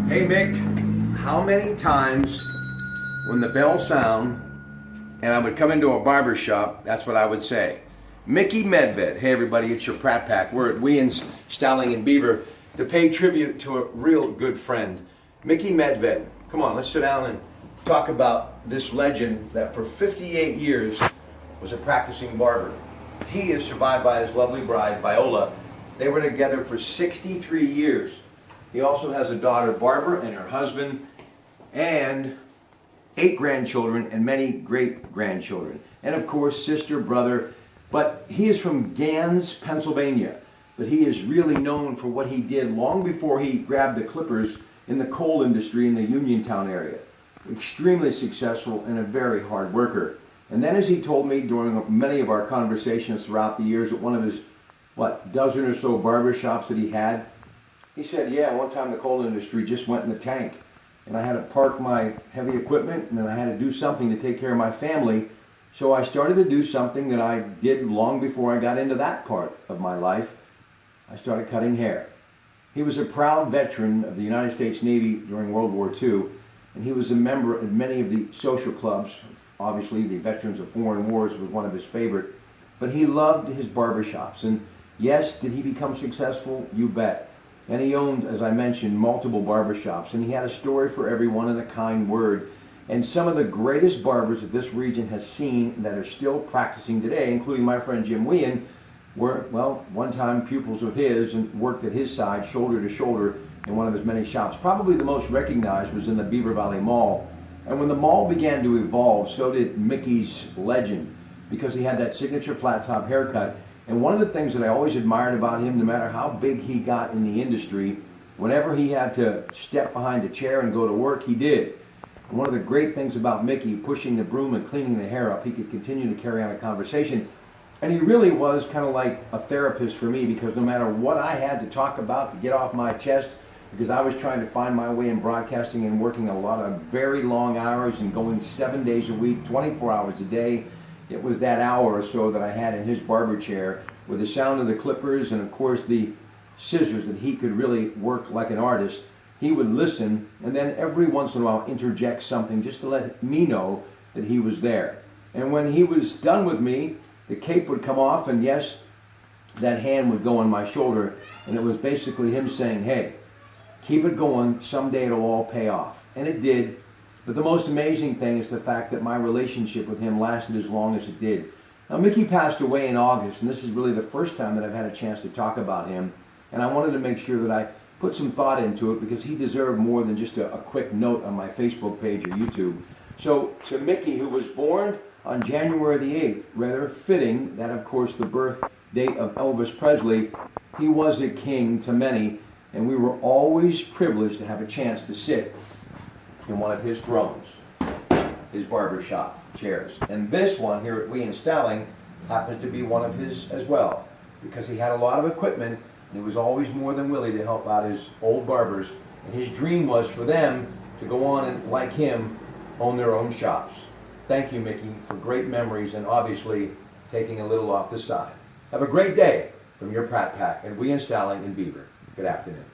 Hey Mick, how many times when the bell sound and I would come into a barber shop, that's what I would say. Mickey Medved. Hey everybody, it's your Pratte Pack. We're at Weans, Styling and Beaver to pay tribute to a real good friend, Mickey Medved. Come on, let's sit down and talk about this legend that for 58 years was a practicing barber. He is survived by his lovely bride, Viola. They were together for 63 years. He also has a daughter, Barber, and her husband, and 8 grandchildren and many great-grandchildren. And of course, sister, brother. But he is from Gans, Pennsylvania. But he is really known for what he did long before he grabbed the clippers in the coal industry in the Uniontown area. Extremely successful and a very hard worker. And then, as he told me during many of our conversations throughout the years at one of his, dozen or so barber shops that he had, he said, yeah, one time the coal industry just went in the tank. And I had to park my heavy equipment, and then I had to do something to take care of my family. So I started to do something that I did long before I got into that part of my life. I started cutting hair. He was a proud veteran of the United States Navy during World War II, and he was a member of many of the social clubs. Obviously, the Veterans of Foreign Wars was one of his favorite. But he loved his barbershops. And yes, did he become successful? You bet. And he owned, as I mentioned, multiple barbershops. And he had a story for everyone and a kind word. And some of the greatest barbers that this region has seen that are still practicing today, including my friend Jim Wean, were, one-time pupils of his and worked at his side, shoulder to shoulder, in one of his many shops. Probably the most recognized was in the Beaver Valley Mall. And when the mall began to evolve, so did Mickey's legend, because he had that signature flat top haircut. And one of the things that I always admired about him, no matter how big he got in the industry, whenever he had to step behind a chair and go to work, he did. And one of the great things about Mickey, pushing the broom and cleaning the hair up, he could continue to carry on a conversation. And he really was kind of like a therapist for me, because no matter what I had to talk about to get off my chest, because I was trying to find my way in broadcasting and working a lot of very long hours and going 7 days a week, 24 hours a day, it was that hour or so that I had in his barber chair with the sound of the clippers and of course the scissors that he could really work like an artist. He would listen and then every once in a while interject something just to let me know that he was there. And when he was done with me, the cape would come off and yes, that hand would go on my shoulder, and it was basically him saying, hey, keep it going, someday it'll all pay off. And it did. But the most amazing thing is the fact that my relationship with him lasted as long as it did. Now, Mickey passed away in August, and this is really the first time that I've had a chance to talk about him. And I wanted to make sure that I put some thought into it, because he deserved more than just a quick note on my Facebook page or YouTube. So, to Mickey, who was born on January the 8th, rather fitting that, of course, the birth date of Elvis Presley, he was a king to many, and we were always privileged to have a chance to sit in one of his thrones, his barbershop chairs. And this one here at Weans Styling happens to be one of his as well, because he had a lot of equipment and he was always more than willing to help out his old barbers. And his dream was for them to go on and, like him, own their own shops. Thank you, Mickey, for great memories and obviously taking a little off the side. Have a great day from your Pratte Pack at Weans Styling in Beaver. Good afternoon.